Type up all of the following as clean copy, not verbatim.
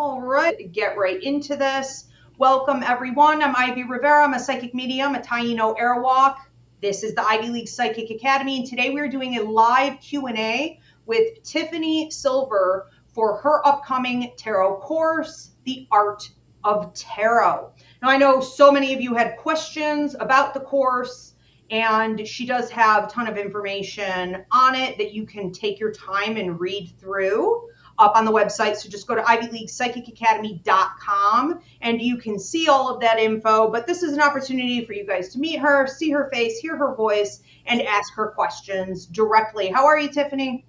All right, get right into this. Welcome, everyone. I'm Ivy Rivera. I'm a psychic medium, a Taino Airwalk. This is the Ivy League Psychic Academy, and today we're doing a live Q&A with Tiffany Silver for her upcoming tarot course, The Art of Tarot. Now, I know so many of you had questions about the course, and she does have a ton of information on it that you can take your time and read through up on the website. So just go to ivyleaguepsychicacademy.com and you can see all of that info. But this is an opportunity for you guys to meet her, see her face, hear her voice, and ask her questions directly. How are you, Tiffany?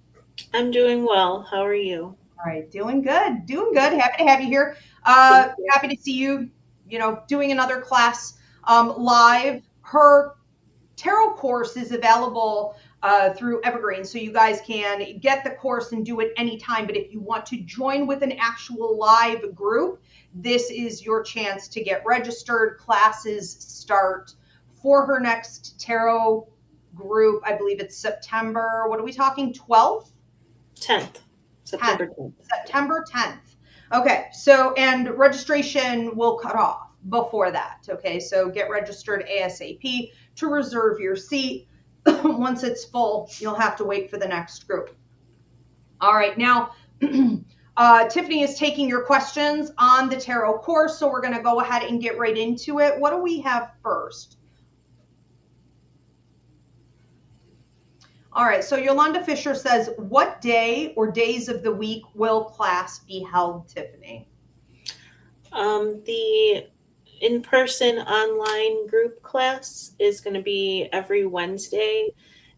I'm doing well. How are you? All right, doing good. Doing good. Happy to have you here. Happy to see you, doing another class live. Her tarot course is available through Evergreen, so you guys can get the course and do it anytime. But if you want to join with an actual live group, this is your chance to get registered. Classes start for her next tarot group. I believe it's September, what are we talking, 12th? 10th. September 10th. September 10th. Okay, so, and registration will cut off before that. Okay, so get registered ASAP to reserve your seat. Once it's full, you'll have to wait for the next group. All right, now Tiffany is taking your questions on the tarot course, so we're going to go ahead and get right into it. What do we have first? All right, so Yolanda Fisher says, what day or days of the week will class be held, Tiffany? The in-person online group class is going to be every Wednesday,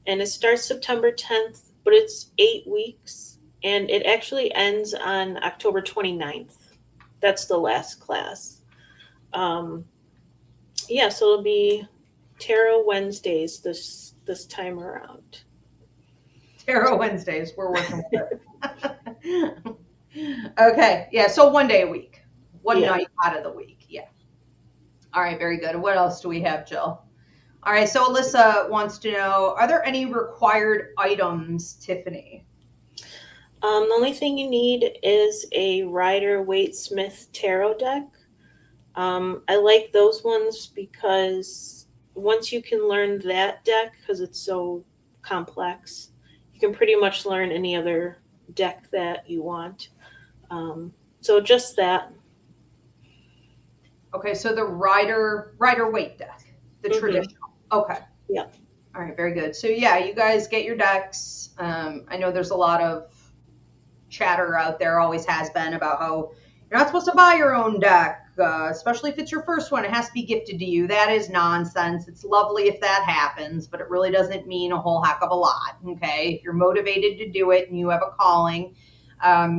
and it starts September 10th, but it's 8 weeks, and it actually ends on October 29th. That's the last class. So it'll be Tarot Wednesdays this time around. Tarot Wednesdays, we're working with it. Okay, yeah, so one day a week. One night out of the week, yeah. All right, very good. What else do we have, Jill? All right, so Alyssa wants to know, are there any required items, Tiffany? The only thing you need is a Rider-Waite-Smith tarot deck. I like those ones because once you can learn that deck, because it's so complex, you can pretty much learn any other deck that you want. So just that. Okay, so the Rider-Waite deck, the traditional. Okay. Yeah. All right, very good. So yeah, you guys get your decks. I know there's a lot of chatter out there, always has been, about how you're not supposed to buy your own deck, especially if it's your first one. It has to be gifted to you. That is nonsense. It's lovely if that happens, but it really doesn't mean a whole heck of a lot. Okay, if you're motivated to do it and you have a calling,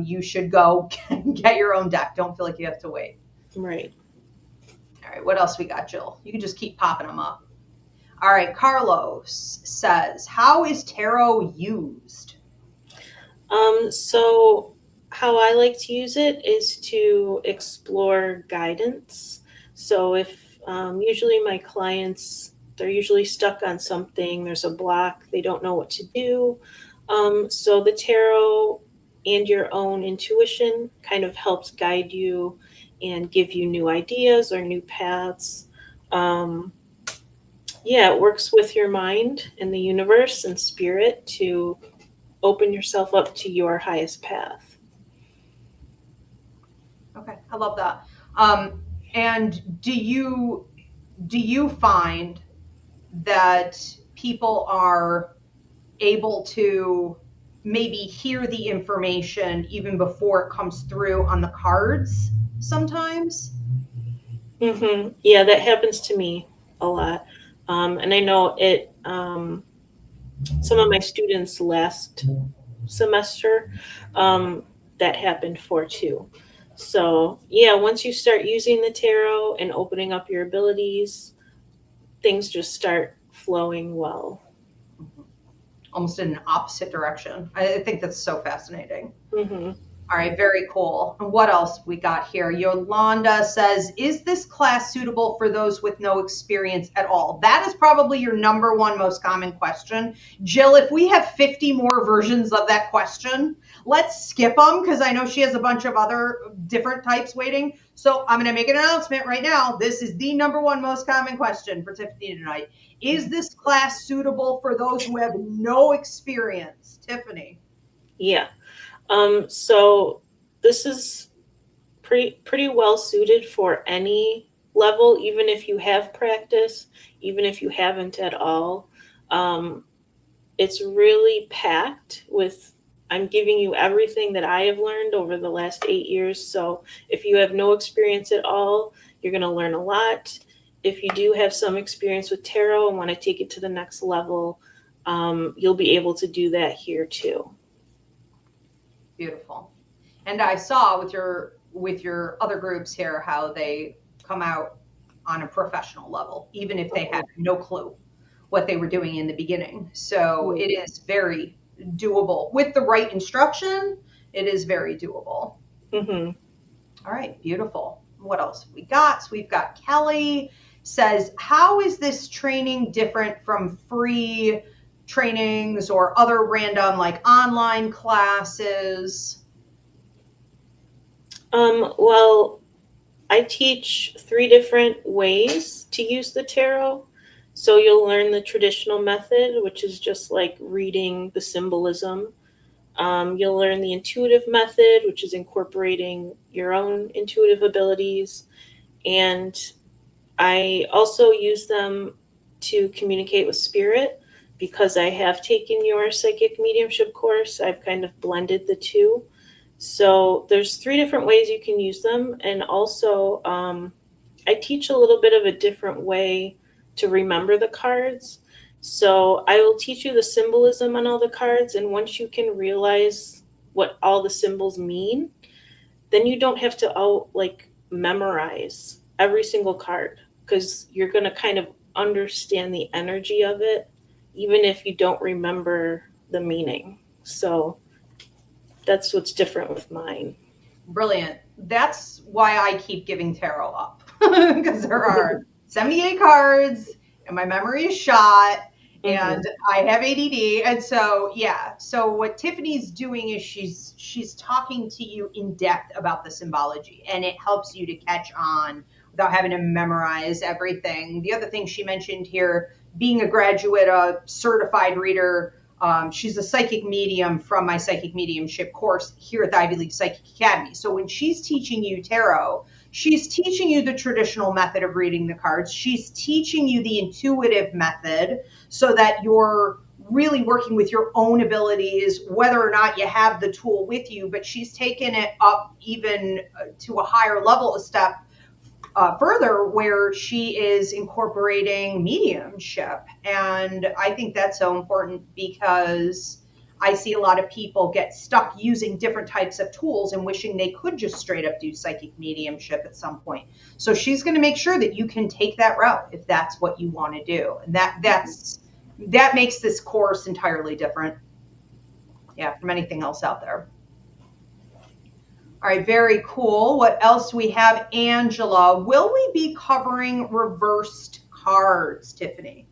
you should go get your own deck. Don't feel like you have to wait. Right. All right, what else we got, Jill? You can just keep popping them up. All right, Carlos says, how is tarot used? So how I like to use it is to explore guidance. So if usually my clients, they're usually stuck on something, there's a block, they don't know what to do. So the tarot and your own intuition kind of helps guide you and give you new ideas or new paths. It works with your mind and the universe and spirit to open yourself up to your highest path. Okay, I love that. And do you find that people are able to maybe hear the information even before it comes through on the cards sometimes? Yeah, that happens to me a lot. And I know it, some of my students last semester, that happened for too. So yeah, once you start using the tarot and opening up your abilities, things just start flowing well. Almost in an opposite direction. I think that's so fascinating. All right, very cool. And what else we got here? Yolanda says, is this class suitable for those with no experience at all? That is probably your number one most common question. Jill, if we have 50 more versions of that question, let's skip them because I know she has a bunch of other different types waiting. So I'm going to make an announcement right now. This is the number one most common question for Tiffany tonight. Is this class suitable for those who have no experience? Tiffany. Yeah. So this is pretty well suited for any level, even if you have practice, even if you haven't at all. Um, it's really packed with, I'm giving you everything that I have learned over the last 8 years. So if you have no experience at all, you're going to learn a lot. If you do have some experience with tarot and want to take it to the next level, you'll be able to do that here too. Beautiful. And I saw with your other groups here how they come out on a professional level, even if they had no clue what they were doing in the beginning. So it is very doable with the right instruction. It is very doable. Mm-hmm. All right, beautiful. What else we got? So we've got Kelly says, how is this training different from free trainings or other random like online classes? Well, I teach 3 different ways to use the tarot. So you'll learn the traditional method, which is just like reading the symbolism. You'll learn the intuitive method, which is incorporating your own intuitive abilities. And I also use them to communicate with spirit because I have taken your psychic mediumship course. I've kind of blended the two. So there's 3 different ways you can use them. And also, I teach a little bit of a different way to remember the cards. So I will teach you the symbolism on all the cards. And once you can realize what all the symbols mean, then you don't have to memorize every single card because you're going to kind of understand the energy of it, even if you don't remember the meaning. So that's what's different with mine. Brilliant. That's why I keep giving tarot up because there are 78 cards and my memory is shot and I have ADD. And so, yeah. So what Tiffany's doing is she's talking to you in depth about the symbology and it helps you to catch on without having to memorize everything. The other thing she mentioned here, being a graduate, a certified reader, she's a psychic medium from my psychic mediumship course here at the Ivy League Psychic Academy. So when she's teaching you tarot, she's teaching you the traditional method of reading the cards. She's teaching you the intuitive method so that you're really working with your own abilities, whether or not you have the tool with you, but she's taken it up even to a higher level, a step further where she is incorporating mediumship. And I think that's so important because I see a lot of people get stuck using different types of tools and wishing they could just straight up do psychic mediumship at some point. So she's going to make sure that you can take that route if that's what you want to do. And that makes this course entirely different, yeah, from anything else out there. All right, very cool. What else we have? Angela, will we be covering reversed cards, Tiffany?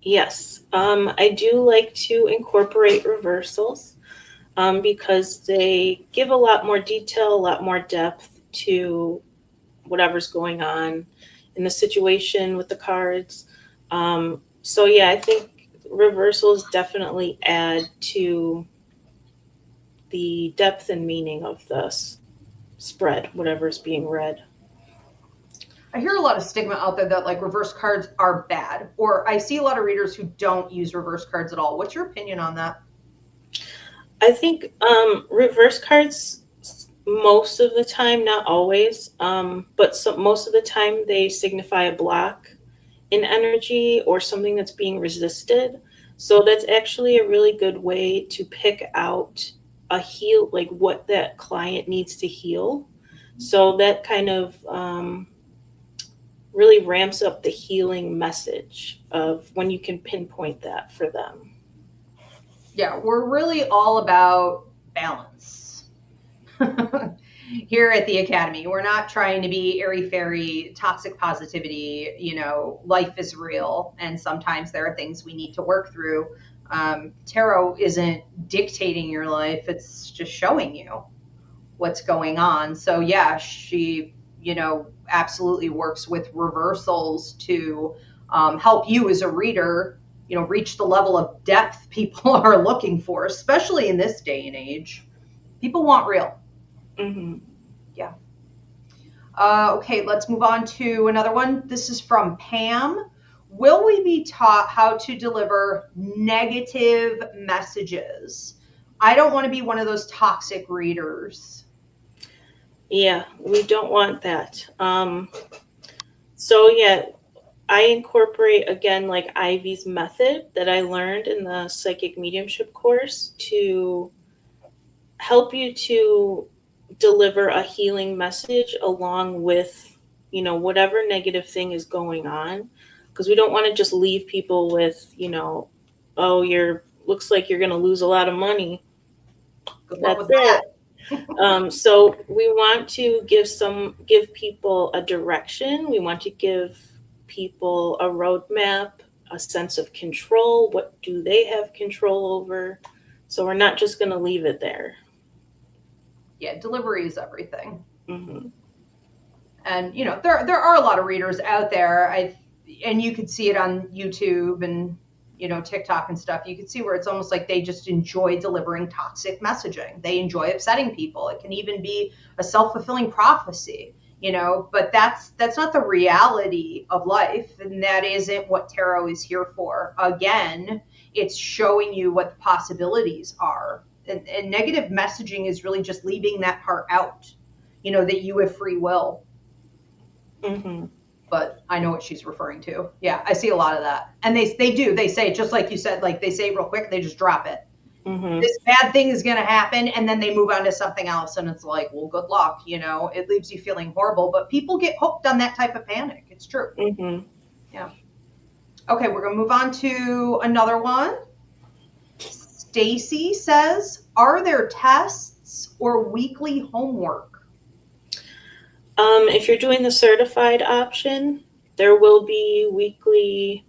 Yes, I do like to incorporate reversals because they give a lot more detail, a lot more depth to whatever's going on in the situation with the cards. So yeah, I think reversals definitely add to the depth and meaning of the spread, whatever's being read. I hear a lot of stigma out there that like reverse cards are bad, or I see a lot of readers who don't use reverse cards at all. What's your opinion on that? I think reverse cards most of the time, not always, but most of the time they signify a block in energy or something that's being resisted. So that's actually a really good way to pick out a heal, like what that client needs to heal. So that kind of really ramps up the healing message of when you can pinpoint that for them. Yeah, we're really all about balance. here at the Academy. We're not trying to be airy-fairy, toxic positivity. Life is real, and sometimes there are things we need to work through. Tarot isn't dictating your life, it's just showing you what's going on. So yeah, she, absolutely works with reversals to help you as a reader, reach the level of depth people are looking for, especially in this day and age. People want real. Mm-hmm. Yeah. Okay, let's move on to another one. This is from Pam. Will we be taught how to deliver negative messages? I don't want to be one of those toxic readers. Yeah, we don't want that. So yeah, I incorporate again like Ivy's method that I learned in the psychic mediumship course to help you to deliver a healing message along with, whatever negative thing is going on. Because we don't want to just leave people with, oh, looks like you're going to lose a lot of money. Good luck with That's that. it. So we want to give people a direction. We want to give people a roadmap, a sense of control. What do they have control over? So we're not just going to leave it there. Yeah, delivery is everything. Mm-hmm. And there are a lot of readers out there. And you could see it on YouTube and TikTok and stuff. You could see where it's almost like they just enjoy delivering toxic messaging. They enjoy upsetting people. It can even be a self-fulfilling prophecy, but that's not the reality of life, and that isn't what tarot is here for. Again, it's showing you what the possibilities are. And negative messaging is really just leaving that part out, that you have free will. Mm-hmm. But I know what she's referring to. Yeah, I see a lot of that. And they say it just like you said, like they say it real quick, they just drop it. Mm-hmm. This bad thing is going to happen, and then they move on to something else, and it's like, well, good luck. It leaves you feeling horrible, but people get hooked on that type of panic. It's true. Mm-hmm. Yeah. Okay, we're going to move on to another one. Stacy says, are there tests or weekly homework? If you're doing the certified option, there will be weekly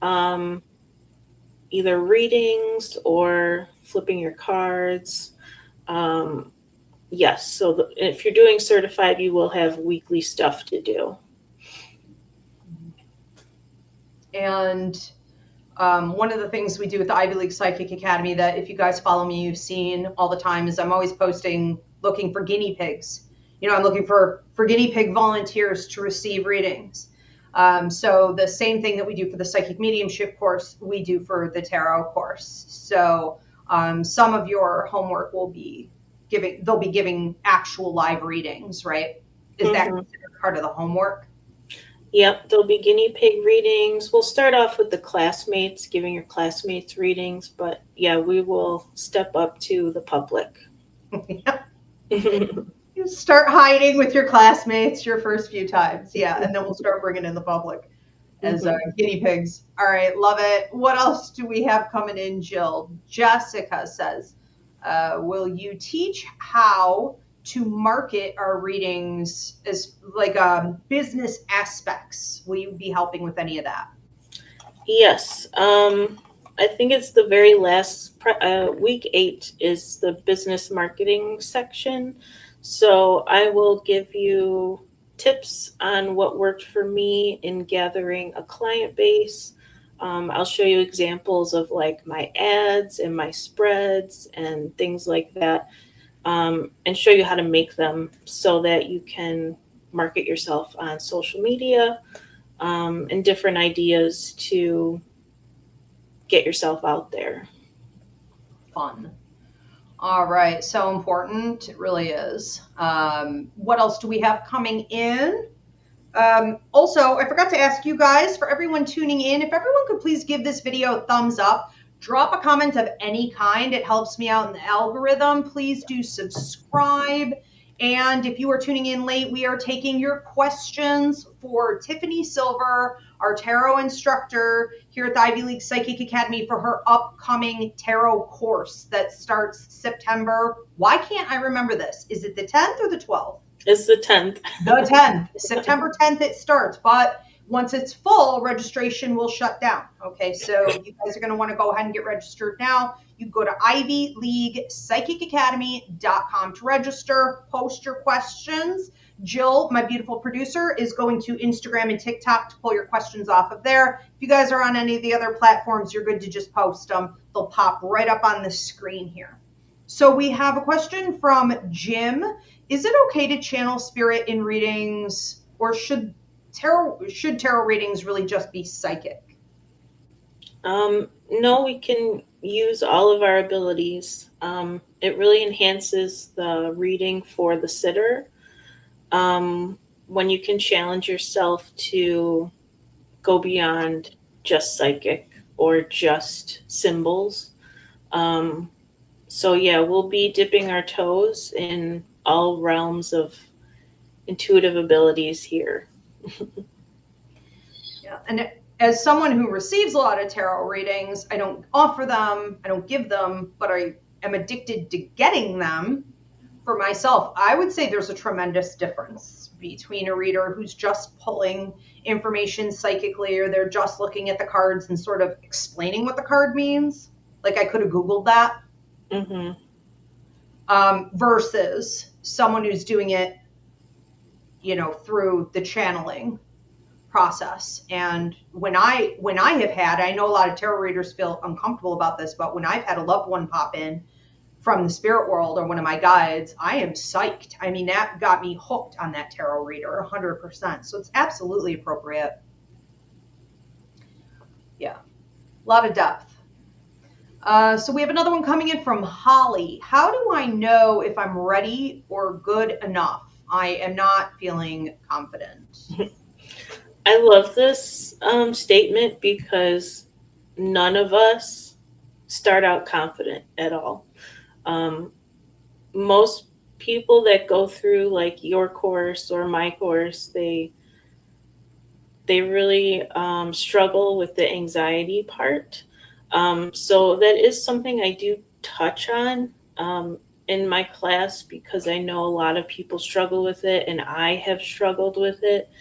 either readings or flipping your cards. Yes, so if you're doing certified, you will have weekly stuff to do. And one of the things we do with the Ivy League Psychic Academy that if you guys follow me, you've seen all the time is I'm always posting looking for guinea pigs. I'm looking for guinea pig volunteers to receive readings. So the same thing that we do for the psychic mediumship course, we do for the tarot course. So some of your homework they'll be giving actual live readings, right? Is that considered part of the homework? Yep, there'll be guinea pig readings. We'll start off with the classmates, giving your classmates readings, but yeah, we will step up to the public. You start hiding with your classmates your first few times. Yeah, and then we'll start bringing in the public as guinea pigs. All right, love it. What else do we have coming in, Jill? Jessica says, will you teach how to market our readings as like business aspects? Will you be helping with any of that? Yes. I think it's the very last week 8 is the business marketing section. So I will give you tips on what worked for me in gathering a client base. I'll show you examples of like my ads and my spreads and things like that, and show you how to make them so that you can market yourself on social media, and different ideas to get yourself out there. Fun. All right, so important. It really is. What else do we have coming in? Also, I forgot to ask you guys, for everyone tuning in, if everyone could please give this video a thumbs up, drop a comment of any kind. It helps me out in the algorithm. Please do subscribe And if you are tuning in late, we are taking your questions for Tiffany Silver, our tarot instructor here at the Ivy League Psychic Academy for her upcoming tarot course that starts September. Why can't I remember this? Is it the 10th or the 12th? It's the 10th. The 10th. September 10th it starts, but once it's full, registration will shut down. Okay, so you guys are going to want to go ahead and get registered now. You go to ivyleaguepsychicacademy.com to register, post your questions. Jill, my beautiful producer, is going to Instagram and TikTok to pull your questions off of there. If you guys are on any of the other platforms, you're good to just post them. They'll pop right up on the screen here. So we have a question from Jim. Is it okay to channel spirit in readings, or should tarot readings really just be psychic? No, we can use all of our abilities. It really enhances the reading for the sitter when you can challenge yourself to go beyond just psychic or just symbols. So yeah, we'll be dipping our toes in all realms of intuitive abilities here. Yeah, and as someone who receives a lot of tarot readings, I don't offer them, I don't give them, but I am addicted to getting them for myself. I would say there's a tremendous difference between a reader who's just pulling information psychically, or they're just looking at the cards and sort of explaining what the card means. Like I could have Googled that. Mm-hmm. Versus someone who's doing it, through the channeling process. And when I have had, I know a lot of tarot readers feel uncomfortable about this, but when I've had a loved one pop in from the spirit world or one of my guides, I am psyched. I mean, that got me hooked on that tarot reader 100%. So it's absolutely appropriate. Yeah, a lot of depth. So we have another one coming in from Holly. How do I know if I'm ready or good enough? I am not feeling confident. I love this statement because none of us start out confident at all. Most people that go through like your course or my course, they really struggle with the anxiety part. So that is something I do touch on in my class because I know a lot of people struggle with it and I have struggled with it.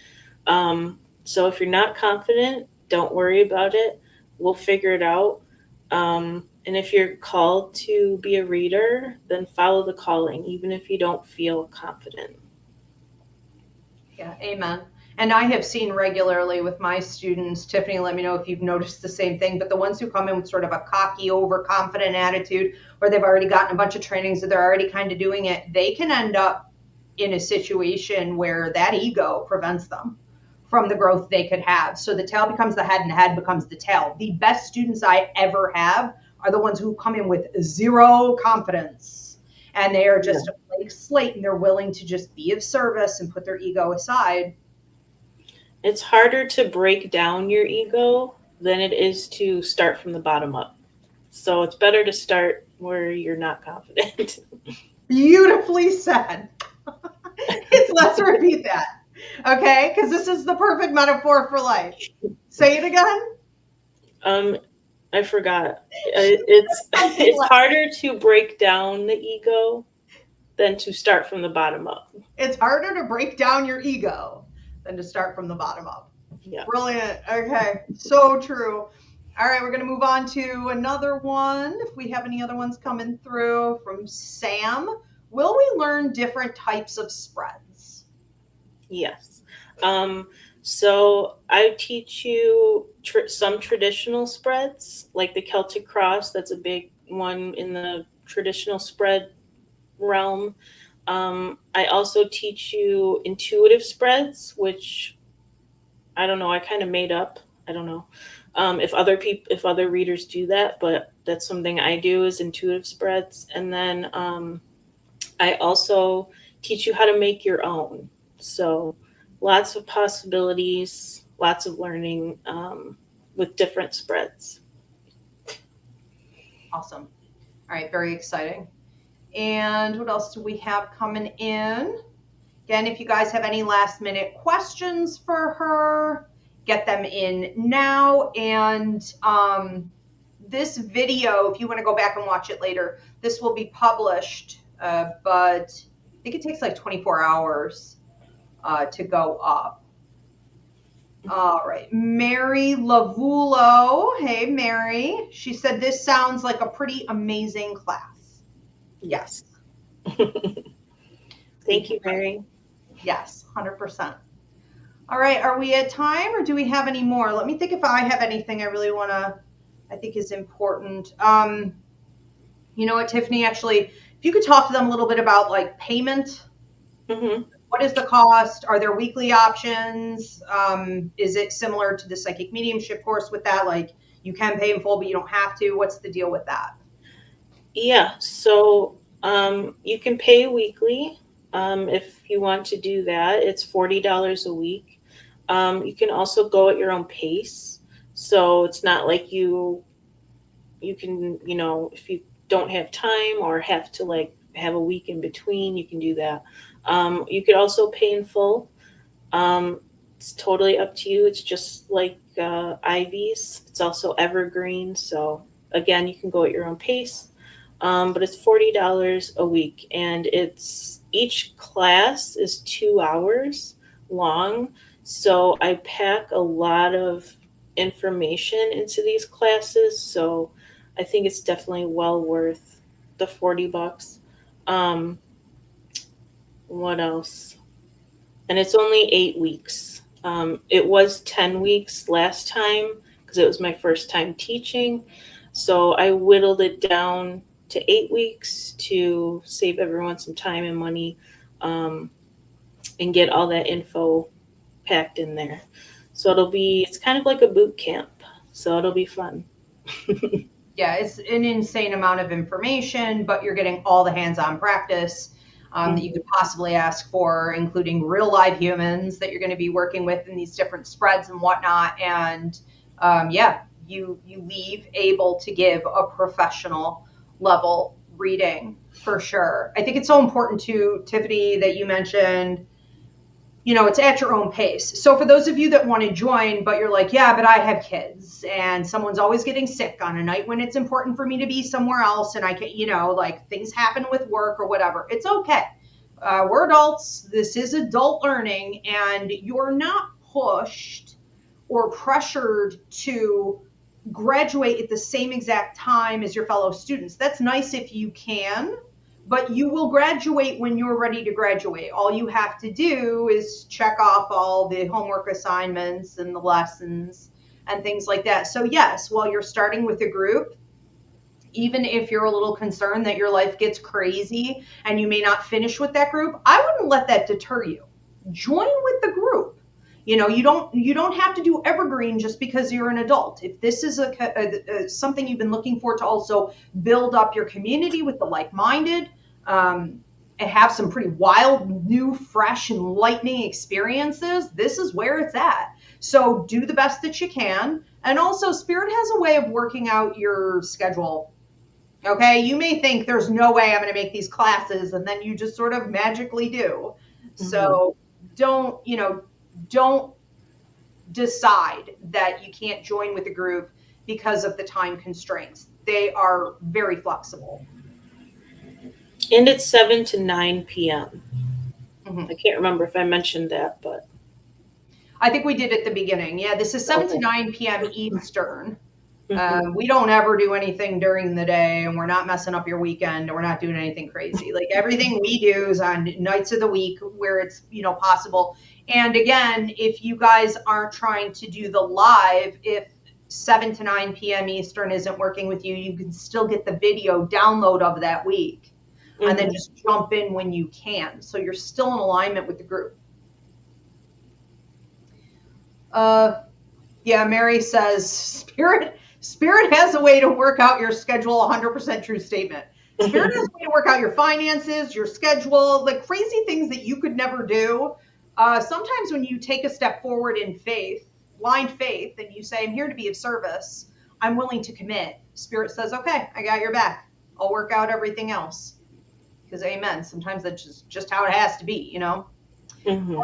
So if you're not confident, don't worry about it. We'll figure it out. And if you're called to be a reader, then follow the calling, even if you don't feel confident. Yeah, amen. And I have seen regularly with my students, Tiffany, let me know if you've noticed the same thing, but the ones who come in with sort of a cocky, overconfident attitude, or they've already gotten a bunch of trainings that they're already kind of doing it, they can end up in a situation where that ego prevents them from the growth they could have. So the tail becomes the head and the head becomes the tail. The best students I ever have are the ones who come in with zero confidence. And they are just a blank slate and they're willing to just be of service and put their ego aside. It's harder to break down your ego than it is to start from the bottom up. So it's better to start where you're not confident. Beautifully said. Let's repeat that. Okay? Because this is the perfect metaphor for life. Say it again. I forgot. It's harder to break down the ego than to start from the bottom up. It's harder to break down your ego than to start from the bottom up. Yeah. Brilliant. Okay. So true. All right, we're going to move on to another one. If we have any other ones coming through from Sam. Will we learn different types of spreads? Yes. So I teach you some traditional spreads, like the Celtic Cross. That's a big one in the traditional spread realm. I also teach you intuitive spreads, which I don't know, I kind of made up. I don't know if other readers do that, but that's something I do is intuitive spreads. And then I also teach you how to make your own. So lots of possibilities, lots of learning with different spreads. Awesome. All right, very exciting. And what else do we have coming in? Again, if you guys have any last minute questions for her, get them in now. And this video, if you want to go back and watch it later, this will be published, but I think it takes like 24 hours to go up. All right, Mary Lavulo. Hey, Mary. She said this sounds like a pretty amazing class. Yes. Thank you, Mary. Yes, 100%. All right, are we at time or do we have any more? Let me think if I have anything I really want to, I think is important. You know what, Tiffany, actually, if you could talk to them a little bit about like payment. Mm-hmm. What is the cost? Are there weekly options? Is it similar to the psychic mediumship course with that? Like you can pay in full, but you don't have to. What's the deal with that? Yeah, so you can pay weekly if you want to do that. It's $40 a week. You can also go at your own pace. So it's not like you can, if you don't have time or have to like have a week in between, you can do that. You could also pay in full. It's totally up to you. It's just like Ivy's. It's also evergreen. So again, you can go at your own pace. But it's $40 a week, and each class is 2 hours long. So I pack a lot of information into these classes. So I think it's definitely well worth the $40. What else? And it's only 8 weeks. It was 10 weeks last time because it was my first time teaching. So I whittled it down to 8 weeks to save everyone some time and money, and get all that info packed in there. So it's kind of like a boot camp. So it'll be fun. Yeah, it's an insane amount of information, but you're getting all the hands-on practice that you could possibly ask for, including real live humans that you're going to be working with in these different spreads and whatnot. And yeah, you leave able to give a professional level reading for sure. I think it's so important too, Tiffany, that you mentioned, it's at your own pace. So for those of you that want to join, but you're like, yeah, but I have kids and someone's always getting sick on a night when it's important for me to be somewhere else. And I can, like things happen with work or whatever. It's okay. We're adults. This is adult learning, and you're not pushed or pressured to graduate at the same exact time as your fellow students. That's nice if you can, but you will graduate when you're ready to graduate. All you have to do is check off all the homework assignments and the lessons and things like that. So yes, while you're starting with a group, even if you're a little concerned that your life gets crazy and you may not finish with that group, I wouldn't let that deter you. Join with the group. You don't have to do evergreen just because you're an adult. If this is something you've been looking for to also build up your community with the like-minded, and have some pretty wild, new, fresh, enlightening experiences, this is where it's at. So do the best that you can. And also, Spirit has a way of working out your schedule. Okay, you may think there's no way I'm going to make these classes, and then you just sort of magically do. Mm-hmm. So don't decide that you can't join with the group because of the time constraints. They are very flexible. And it's 7 to 9 p.m. Mm-hmm. I can't remember if I mentioned that, but I think we did at the beginning. Yeah, this is 7 to 9 p.m. Eastern. Mm-hmm. We don't ever do anything during the day, and we're not messing up your weekend, and we're not doing anything crazy. Like everything we do is on nights of the week where it's possible. And again, if you guys aren't trying to do the live, if 7 to 9 p.m. Eastern isn't working with you, you can still get the video download of that week. Mm-hmm. And then just jump in when you can. So you're still in alignment with the group. Yeah, Mary says, Spirit has a way to work out your schedule, 100% true statement. Spirit has a way to work out your finances, your schedule, like crazy things that you could never do. Sometimes when you take a step forward in faith, blind faith, and you say, I'm here to be of service, I'm willing to commit. Spirit says, okay, I got your back. I'll work out everything else. because amen. Sometimes that's just how it has to be, you know? Mm-hmm.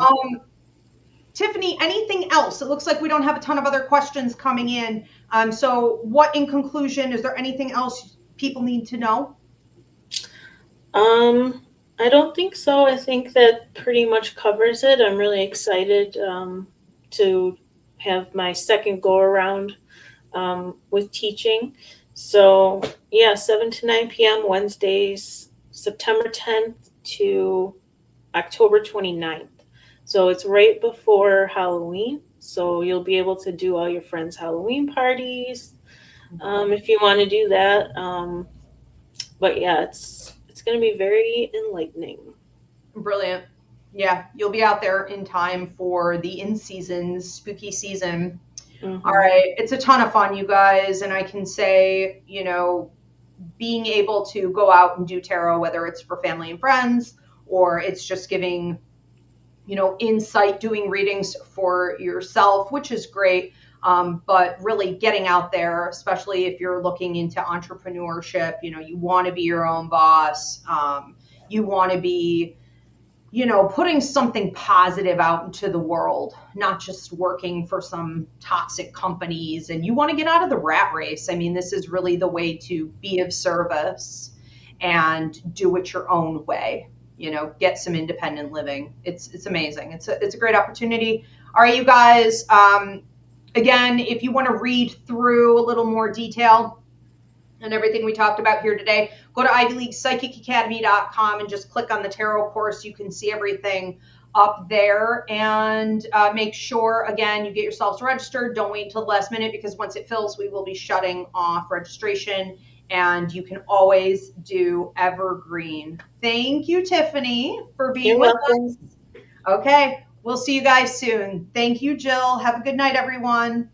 Tiffany, anything else? It looks like we don't have a ton of other questions coming in. So what, in conclusion, is there anything else people need to know? I don't think so. I think that pretty much covers it. I'm really excited to have my second go around with teaching. So, yeah, 7 to 9 p.m. Wednesdays, September 10th to October 29th. So, it's right before Halloween. So, you'll be able to do all your friends' Halloween parties if you want to do that. But yeah, it's going to be very enlightening. Brilliant. Yeah, you'll be out there in time for the in-season spooky season. All Mm-hmm. right, it's a ton of fun, you guys, and I can say, you know, being able to go out and do tarot, whether it's for family and friends or it's just giving, you know, insight, doing readings for yourself, which is great. But really getting out there, especially if you're looking into entrepreneurship, you know, you want to be your own boss. You want to be, you know, putting something positive out into the world, not just working for some toxic companies. And you want to get out of the rat race. I mean, this is really the way to be of service and do it your own way. You know, get some independent living. It's amazing. It's a great opportunity. All right, you guys. Again, if you want to read through a little more detail and everything we talked about here today, go to ivyleaguepsychicacademy.com and just click on the tarot course. You can see everything up there, and make sure, again, you get yourselves registered. Don't wait until the last minute, because once it fills, we will be shutting off registration, and you can always do evergreen. Thank you, Tiffany, for being You're with welcome. us. Okay, we'll see you guys soon. Thank you, Jill. Have a good night, everyone.